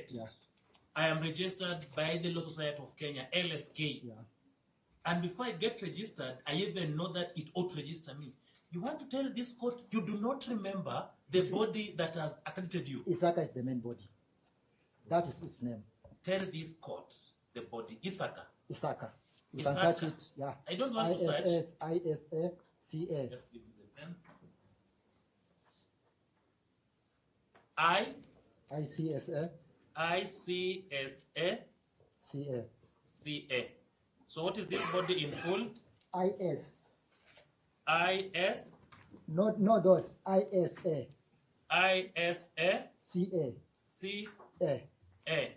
state, I am registered by the Law Society of Kenya, LSK. And before I get registered, I even know that it ought to register me. You want to tell this court you do not remember the body that has accredited you? ISACA is the main body. That is its name. Tell this court the body. ISACA. ISACA. You ISACA. can search it. Yeah. I don't want to search. ISACA. Just give me the pen. ICSA. ICSA. CA. CA. So what is this body in full? IS. IS. No dots. ISA. ISA. CA. CA.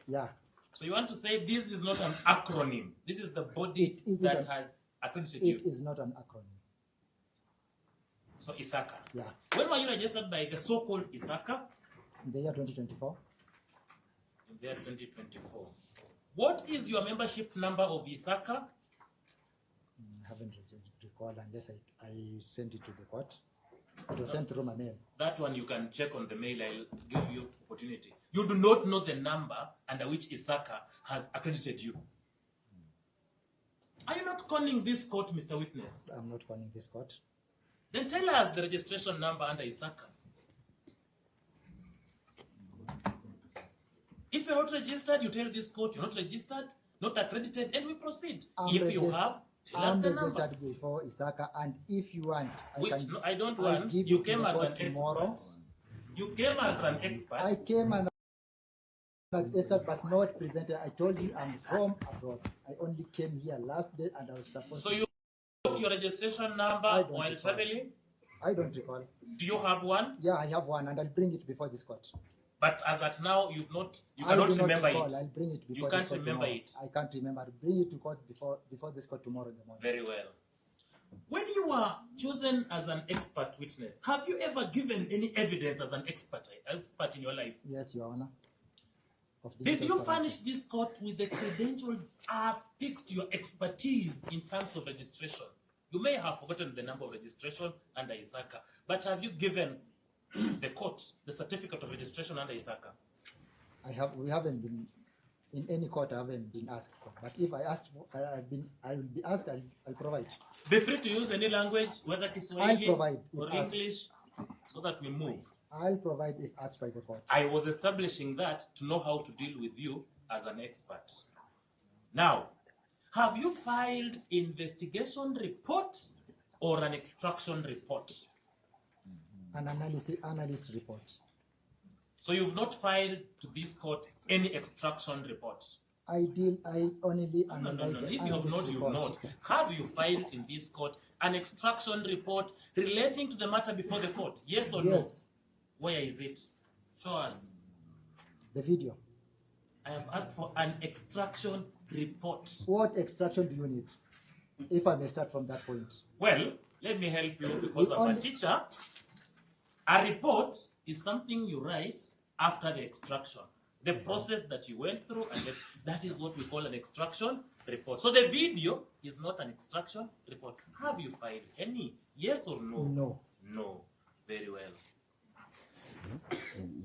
Yeah. So you want to say this is not an acronym. This is the body that has accredited you. It is not an acronym. So ISACA. Yeah. When were you registered by the so-called ISACA? In the year 2024. In the year 2024. What is your membership number of ISACA? I haven't recalled unless I sent it to the court. It was sent through my mail. That one you can check on the mail. I'll give you opportunity. You do not know the number under which ISACA has accredited you. Are you not calling this court, Mr. Witness? I'm not calling this court. Then tell us the registration number under ISACA. If you're not registered, you tell this court you're not registered, not accredited, and we proceed. If you have, tell us the number. I'm registered before ISACA, and if you want, I don't want. You came as an expert. You came as an expert. I came as an expert, but not presented. I told you I'm from abroad. I only came here last day, and I was supposed. So you got your registration number while traveling? I don't recall. Do you have one? Yeah, I have one, and I'll bring it before this court. But as at now, you cannot remember it. I'll bring it before you can't remember it. I can't remember. I'll bring it to court before this court tomorrow in the morning. Very well. When you were chosen as an expert witness, have you ever given any evidence as an expert in your life? Yes, Your Honor. Did you furnish this court with the credentials as speaks to your expertise in terms of registration? You may have forgotten the number of registration under ISACA, but have you given the court the certificate of registration under ISACA? We haven't been in any court. I haven't been asked for. But if I asked for, I will be asked. I'll provide. Be free to use any language, whether Kiswahili or English, so that we move. I'll provide if asked by the court. I was establishing that to know how to deal with you as an expert. Now, have you filed investigation report or an extraction report? An analyst report. So you've not filed to this court any extraction report? I only analyze no. If you have not, you've not. Have you filed in this court an extraction report relating to the matter before the court? Yes or no? Yes. Where is it? Show us. The video. I have asked for an extraction report. What extraction do you need? If I may start from that point. Well, let me help you because I'm a teacher. A report is something you write after the extraction. The process that you went through, and that is what we call an extraction report. So the video is not an extraction report. Have you filed any? Yes or no? No. No. Very well.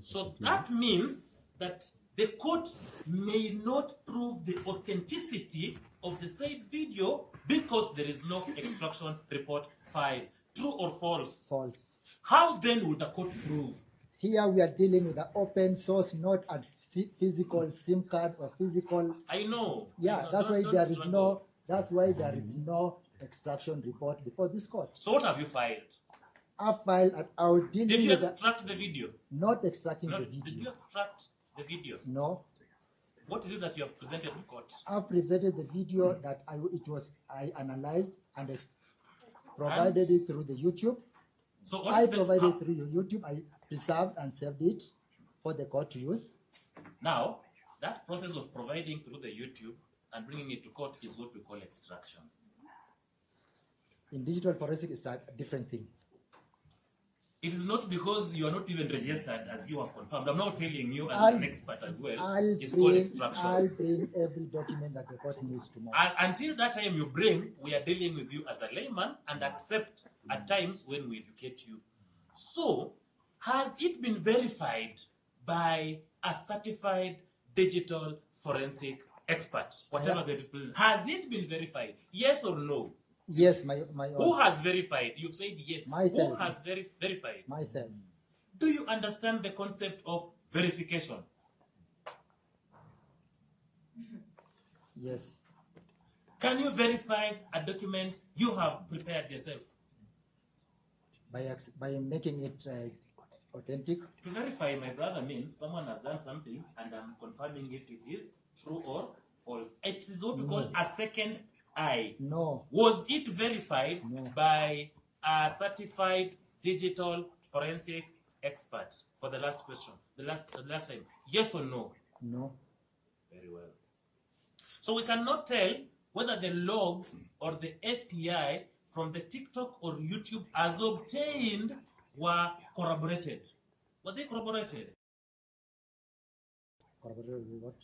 So that means that the court may not prove the authenticity of the said video because there is no extraction report filed. True or false? False. How then will the court prove? Here we are dealing with an open source, not a physical SIM card or physical. I know. Yeah, that's why there is no. That's why there is no extraction report before this court. So what have you filed? I filed. I was dealing. Did you extract the video? Not extracting the video. Did you extract the video? No. What is it that you have presented to court? I've presented the video that I analyzed and provided it through the YouTube. So I provided through your YouTube. I preserved and saved it for the court to use. Now, that process of providing through the YouTube and bringing it to court is what we call extraction. In digital forensic, it's a different thing. It is not because you are not even registered, as you have confirmed. I'm not telling you as an expert as well. It's called extraction. I'll bring every document that the court needs to know. Until that time you bring, we are dealing with you as a layman and accept at times when we educate you. So, has it been verified by a certified digital forensic expert, whatever they represent. Has it been verified? Yes or no? Yes, my Who has verified? You've said yes. Myself. Who has verified? Myself. Do you understand the concept of verification? Yes. Can you verify a document you have prepared yourself? By making it authentic. To verify, my brother, means someone has done something and I'm confirming if it is true or false. It is what we call a second eye. No. Was it verified No. by a certified digital forensic expert? For the last question, the last time, yes or no? No. Very well. So we cannot tell whether the logs or the API from the TikTok or YouTube as obtained were corroborated. Were they corroborated? Corroborated with what?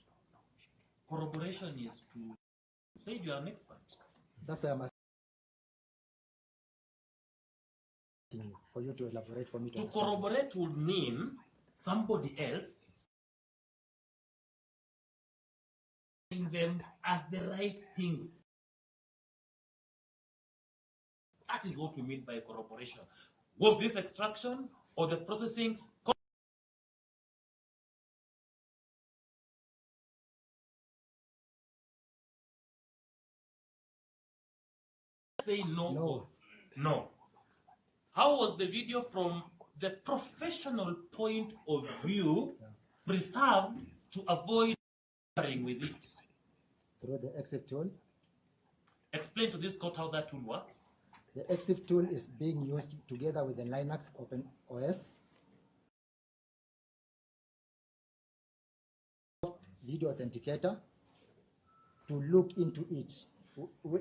Corroboration is to say you are an expert. That's why I'm asking you, for you to elaborate for me to understand. Corroborate would mean somebody else saying them as the right things. That is what we mean by corroboration. Was this extraction or the processing? Say no. No. No. How was the video from the professional point of view preserved to avoid tampering with it? Through the EXIF tool. Explain to this court how that tool works. The EXIF tool is being used together with the Linux Open OS video authenticator to look into it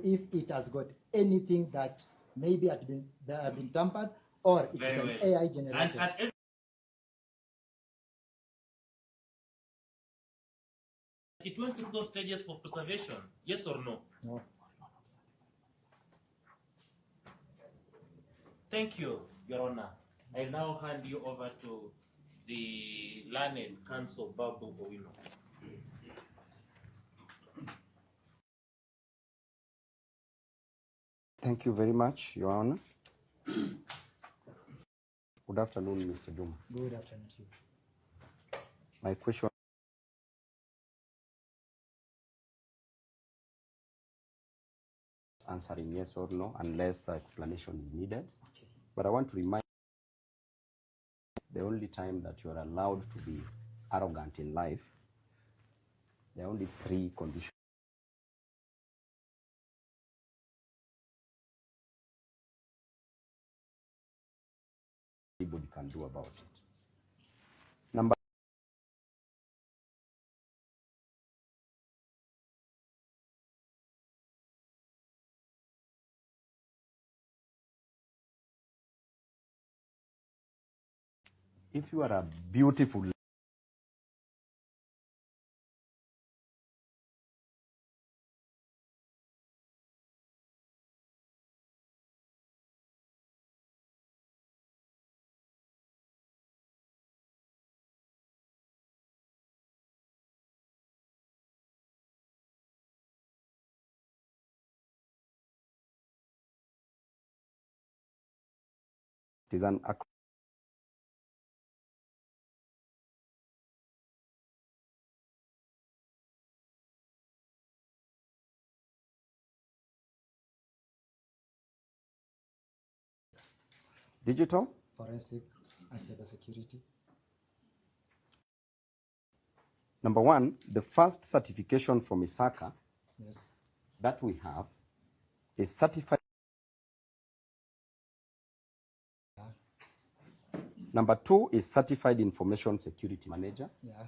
if it has got anything that maybe have been tampered or it is an AI generated. And it went through those stages for preservation, yes or no? No. Thank you, Your Honor. I now hand you over to the learned counsel, Babu Owino. Thank you very much, Your Honor. Good afternoon, Mr. Juma. Good afternoon to you. My question answering yes or no, unless explanation is needed. Okay. But I want to remind you, the only time that you are allowed to be arrogant in life, there are only 3 conditions. Anybody can do about it. Number if you are a beautiful it is an digital Forensic and cybersecurity. Number 1, the first certification from ISACA Yes. that we have is certified. Number 2 is certified information security manager. Yeah.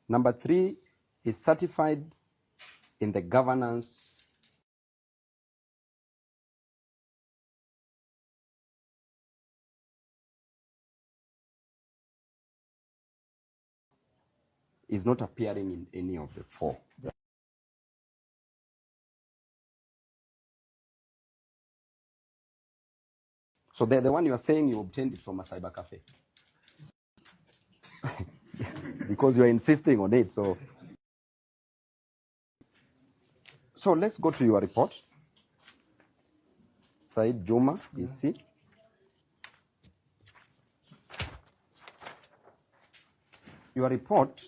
Number 3 is certified in the governance is not appearing in any of the 4. So the one you are saying you obtained it from a cyber cafe. because you're insisting on it. So let's go to your report. Said Juma, PC. Your report,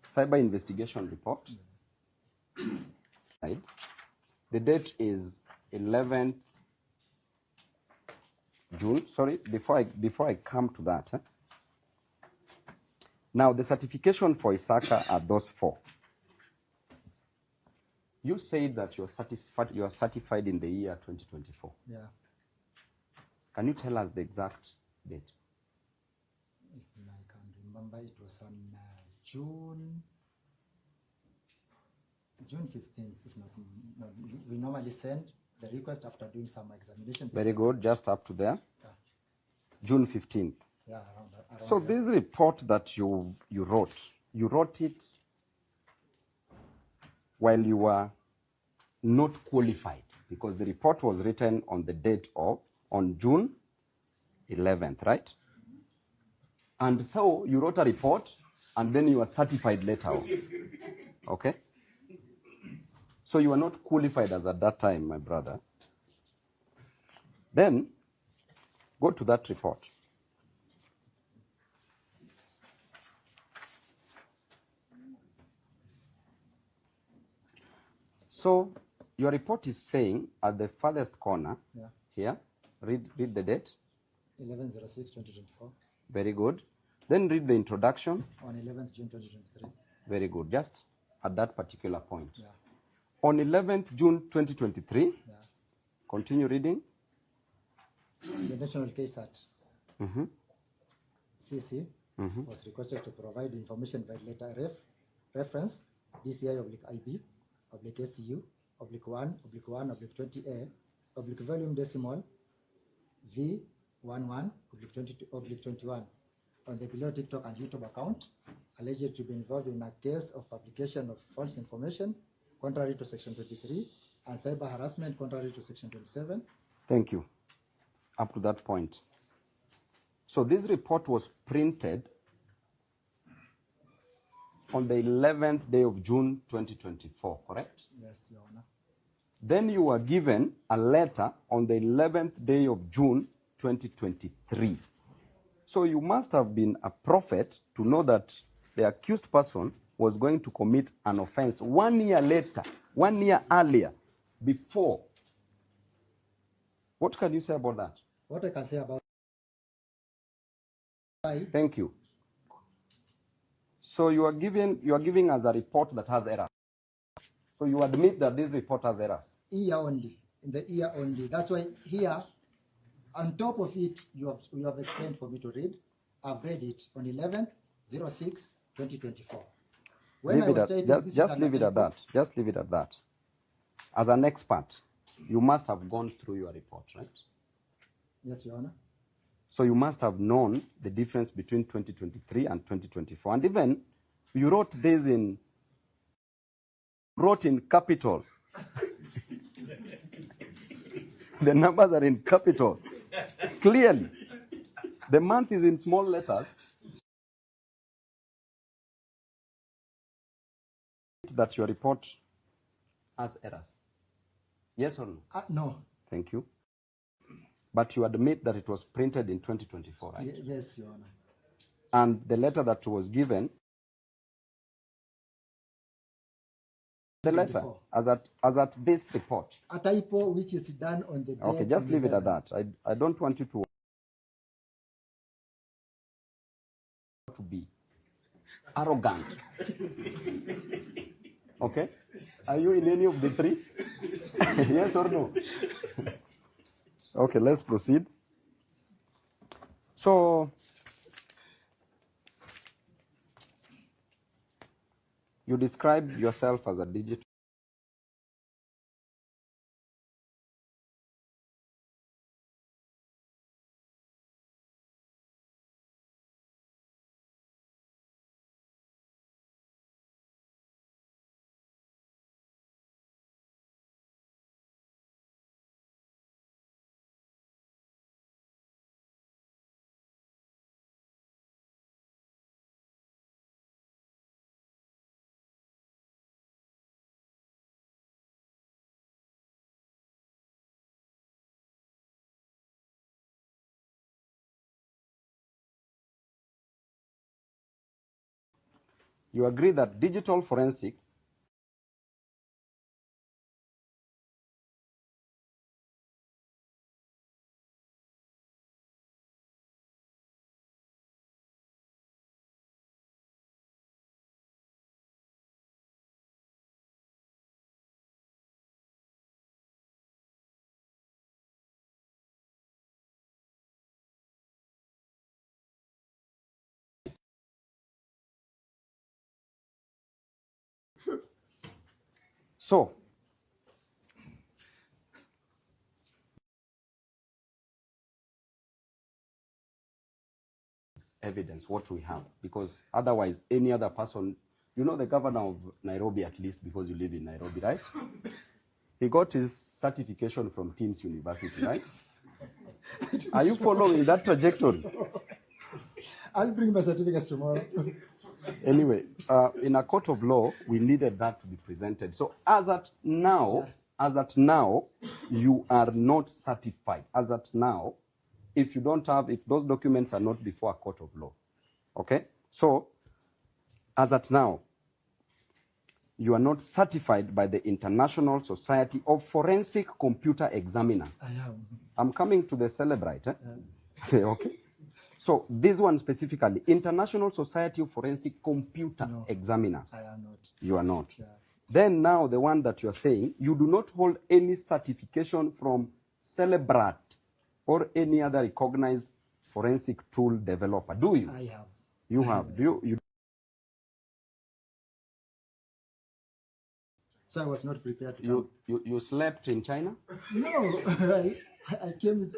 cyber investigation report. Right. The date is 11th June. Sorry, before I come to that. Now, the certification for Isaka are those 4. You said that you are certified in the year 2024. Yeah. Can you tell us the exact date? If I can remember, it was on June 15th. If not, no, we normally send the request after doing some examination. Very good, just up to there. Yeah. June 15th. Yeah, around So there. this report that you wrote it while you were not qualified, because the report was written on the date on June 11th, right? And so you wrote a report and then you were certified later on. Okay? So you were not qualified as at that time, my brother. Then go to that report. So your report is saying at the farthest corner, here, read the date. 11/06/2024. Very good. Then read the introduction. On 11th June 2023. Very good. Just at that particular point. Yeah. On 11th June 2023, Yeah. continue reading. The national case at CC was requested to provide information by letter reference DCI/IB/SCU/1/1/20A/volume decimal V11/22/21 on the below TikTok and YouTube account, alleged to be involved in a case of publication of false information contrary to Section 23 and cyber harassment contrary to Section 27. Thank you. Up to that point. So this report was printed on the 11th day of June 2024, correct? Yes, Your Honor. Then you were given a letter on the 11th day of June 2023. So you must have been a prophet to know that the accused person was going to commit an offense 1 year later, 1 year earlier, before. What can you say about that? What I can say about Thank you. So you are giving us a report that has errors. So you admit that this report has errors. Year only, in the year only. That's why here, on top of it, you have explained for me to read. I've read it on 11/06/2024. When I was stating just leave it at that. Just leave it at that. As an expert, you must have gone through your report, right? Yes, Your Honor. So you must have known the difference between 2023 and 2024. And even you wrote this in capital. The numbers are in capital. Clearly. The month is in small letters. That your report has errors. Yes or no? No. Thank you. But you admit that it was printed in 2024, right? Yes, Your Honor. And the letter that was given, the letter, as at this report. A typo which is done on the day. Okay, just leave it at that. I don't want you to be arrogant. Okay? Are you in any of the three? Yes or no? Okay, let's proceed. So, you describe yourself as a digital You agree that digital forensics so evidence what we have, because otherwise any other person, you know the governor of Nairobi, at least because you live in Nairobi, right? He got his certification from Teams University, right? Are you following that trajectory? I'll bring my certificates tomorrow. Anyway, in a court of law, we needed that to be presented. So as at now, you are not certified. As at now, if you don't have, if those documents are not before a court of law, okay? So, as at now, you are not certified by the International Society of Forensic Computer Examiners. I am. I'm coming to the celebrate, eh? Okay. So this one specifically, International Society of Forensic Computer Examiners. I am not. You are not. Yeah. Then now the one that you are saying, you do not hold any certification from Celebrat or any other recognized forensic tool developer, do you? I have. You have. Do you? So I was not prepared to come. You slept in China? No, I came with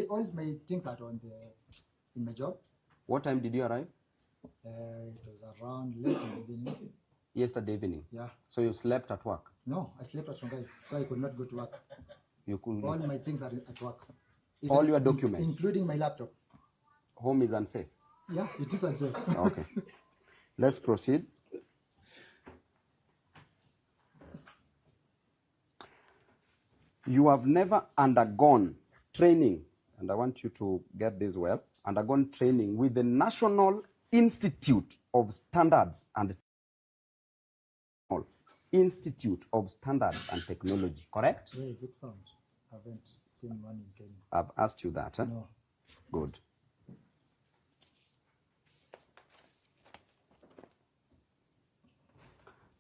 all my things are on in my job. What time did you arrive? It was around late in the evening. Yesterday evening. Yeah. So you slept at work? No, I slept at Shanghai, so I could not go to work. You could. All my things are at work. All your documents? Including my laptop. Home is unsafe? Yeah, it is unsafe. Okay. Let's proceed. You have never undergone training, and I want you to get this well, undergone training with the National Institute of Standards and Technology, correct? Where is it found? I haven't seen one in Kenya. I've asked you that, eh? No. Good.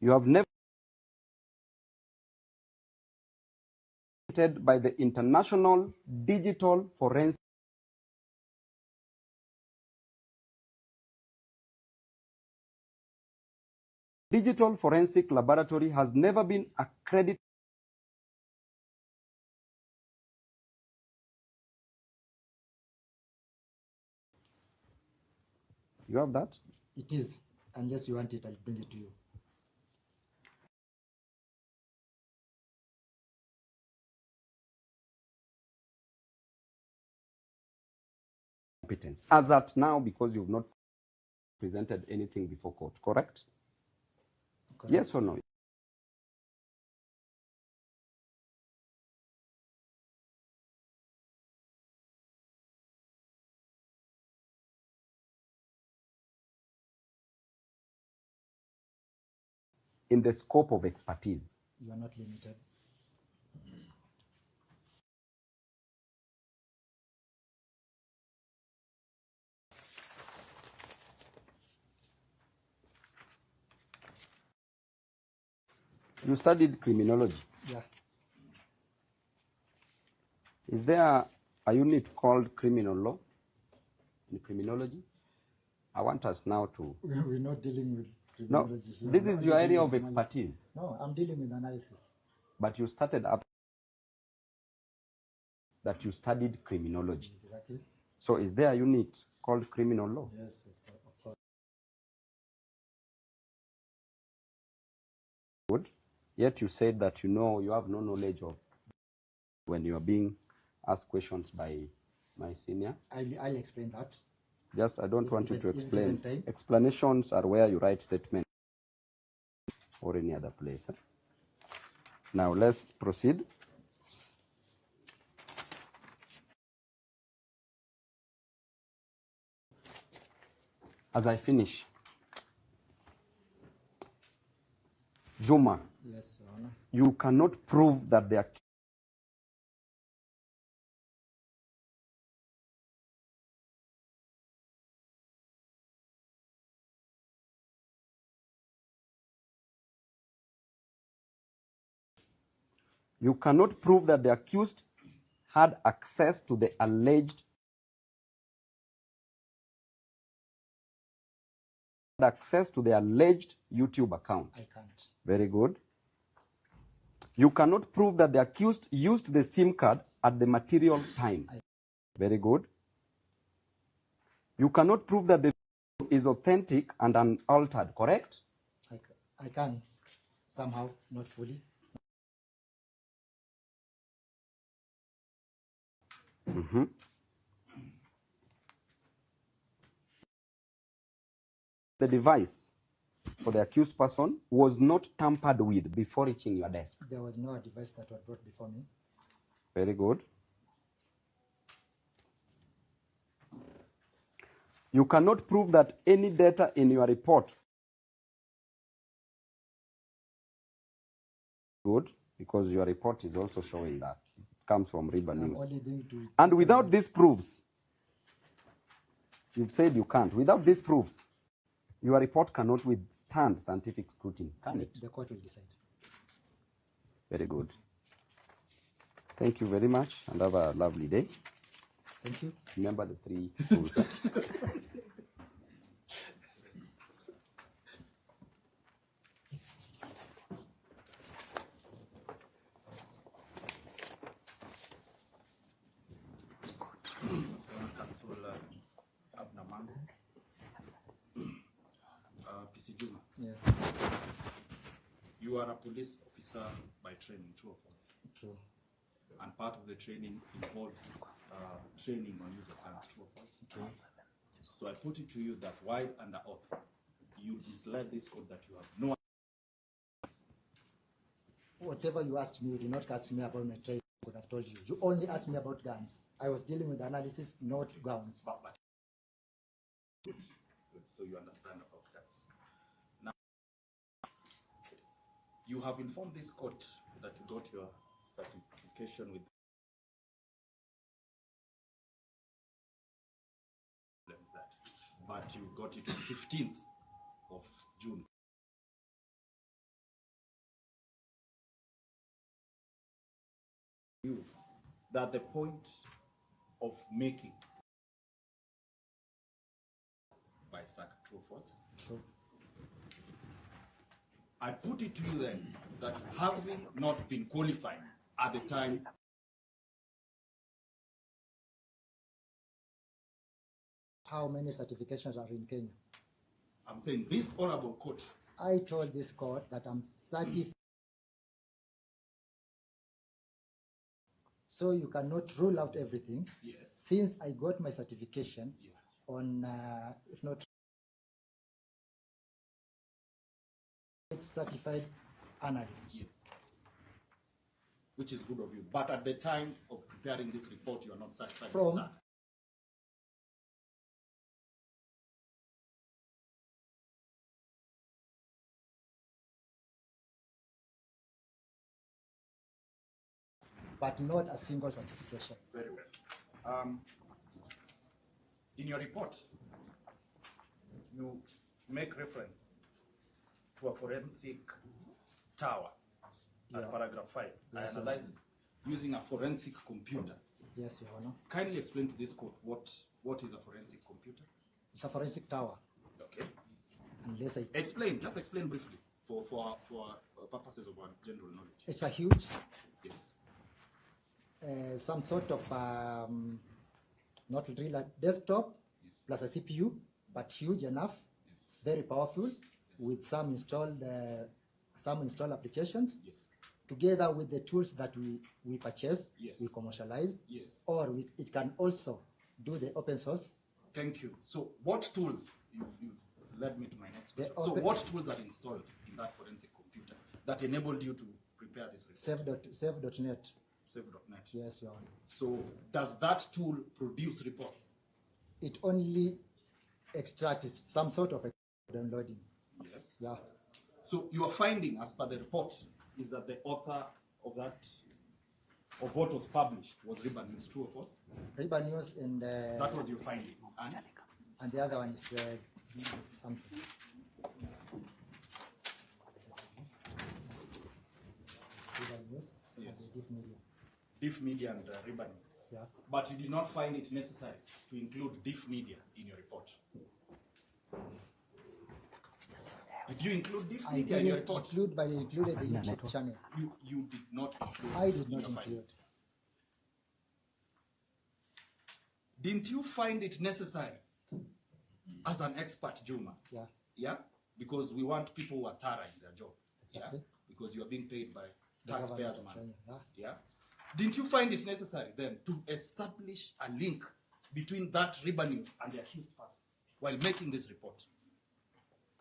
You have never by the International Digital Forensic Laboratory has never been accredited. You have that? It is. Unless you want it, I'll bring it to you. Competence. As at now, because you've not presented anything before court, correct? Correct. Yes or no? In the scope of expertise. You are not limited. You studied criminology. Yeah. Is there a unit called criminal law in criminology? I want us now to... We're not dealing with No, criminology here. this is your area of expertise. No, I'm dealing with analysis. But you started up that you studied criminology. Exactly. So is there a unit called criminal law? Yes, of course. Good. Yet you said that you know you have no knowledge of when you are being asked questions by my senior. I'll explain that. Just, I don't want you to Even explain. time. Explanations are where you write statements or any other place. Now let's proceed. As I finish, Juma, Yes, Your Honor. you cannot prove that they are you cannot prove that the accused had access to the alleged YouTube account. I can't. Very good. You cannot prove that the accused used the SIM card at the material time. Very good. You cannot prove that the video is authentic and unaltered, correct? I can somehow, not fully. The device for the accused person was not tampered with before reaching your desk. There was no device that was brought before me. Very good. You cannot prove that any data in your report. Good, because your report is also showing that. It comes from River News. And without these proofs, you've said you can't. Without these proofs, your report cannot withstand scientific scrutiny, can it? The court will decide. Very good. Thank you very much and have a lovely day. Thank you. Remember the 3 rules. Huh? Yes. You are a police officer by training, true or false? True. And part of the training involves training on use of guns, true or false? True. So I put it to you that while under oath, you misled this court that you have no. Whatever you asked me, you did not ask me about my training. I could have told you. You only asked me about guns. I was dealing with analysis, not guns. But so you understand about guns. Now, you have informed this court that you got your certification with that, but you got it on 15th of June. You that the point of making by SAC, true or false? True. I put it to you then that having not been qualified at the time, How many certifications are in Kenya? I'm saying this honorable court. I told this court that I'm certified. So you cannot rule out everything. Yes. Since I got my certification Yes. on, if not certified analyst. Yes. Which is good of you. But at the time of preparing this report, you are not certified. From- with SAC. But not a single certification. Very well. In your report, you make reference to a forensic tower at Yeah. paragraph 5. Yes, I analyzed using a forensic computer. Yes, Your Honor. Kindly explain to this court what is a forensic computer. It's a forensic tower. Okay. Unless I, Explain, just explain briefly for purposes of our general knowledge. it's a huge, Yes. some sort of, not really a desktop, Yes. plus a CPU, but huge enough, Yes. very powerful, with some installed applications, Yes. together with the tools that we purchase, Yes. we commercialize, Yes. or it can also do the open source. Thank you. So what tools, you've led me to my next question. So open- what tools are installed in that forensic computer that enabled you to prepare this report? Save.net. Save.net. Yes, Your Honor. So does that tool produce reports? It only extracts some sort of downloading. Yes. Yeah. So your finding, as per the report, is that the author of that, of what was published, was Riba News. True or false? Riba News and That was your finding. and the other one is something. Riba News Yes. and the Diff Media. Diff Media and Riba News. Yeah. But you did not find it necessary to include Diff Media in your report. Did you include Diff I Media in your didn't report? include, but I included the YouTube channel. You did not include I it did in not your finding. include. Didn't you find it necessary as an expert, Juma? Yeah. Yeah? Because we want people who are thorough in their job. Exactly. Yeah? Because you are being paid by The taxpayers' government of money. Kenya, Yeah? Didn't you find it necessary then to establish a link between that Riba News and the accused person while making this report?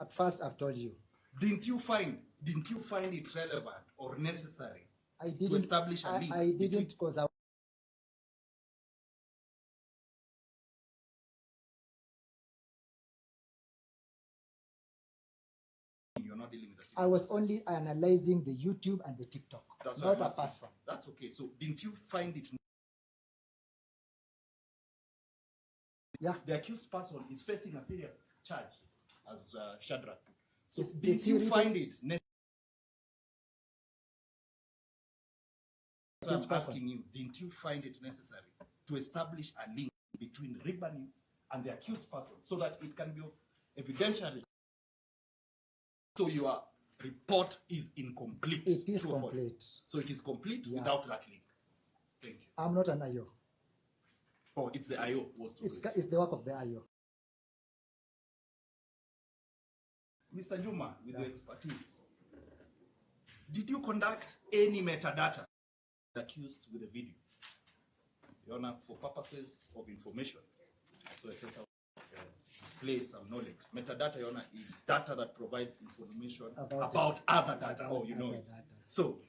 At first, I've told you. Didn't you find it relevant or necessary I didn't. to establish a link? I didn't because I. You're not dealing with the I was only analyzing the YouTube and the TikTok, That's not what I'm a asking. person. That's okay. So didn't you find it? Yeah. The accused person is facing a serious charge as Shadrach. So Is didn't he you written- find it necessary? So I'm Which person? asking you, didn't you find it necessary to establish a link between Riba News and the accused person so that it can be evidentially? So your report is incomplete. It is true or false? complete. So it is complete Yeah. without that link. Thank you. I'm not an IO. Oh, it's the IO was to do it. It's the work of the IO. Mr. Juma, with Yeah. your expertise, did you conduct any metadata accused with the video? Your Honor, for purposes of information, so that display some knowledge. Metadata, Your Honor, is data that provides information about other data. Oh, you know other it. data. So,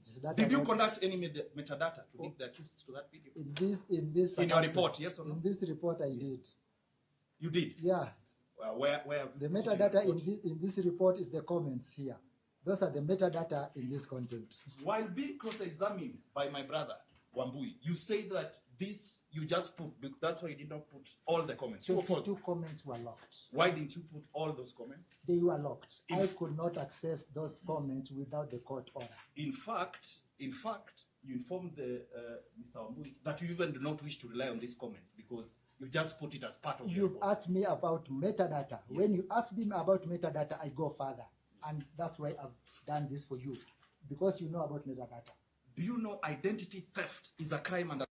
It is data did you about- conduct any metadata to link the accused to that video? in this In your announcement- report, yes or no? In this report, I did. You did. Yeah. Where have The you put metadata your report? in this report is the comments here. Those are the metadata in this content. While being cross-examined by my brother, Wambui, you said that this, you just put, that's why you did not put all the comments. True or false? 22 comments were locked. Why didn't you put all those comments? They were locked. I If- could not access those comments without the court order. In fact, you informed the Mr. Wambui that you even do not wish to rely on these comments because you just put it as part of your You've report. asked me about metadata. Yes. When you ask me about metadata, I go further. And that's why I've done this for you. Because you know about metadata. Do you know identity theft is a crime under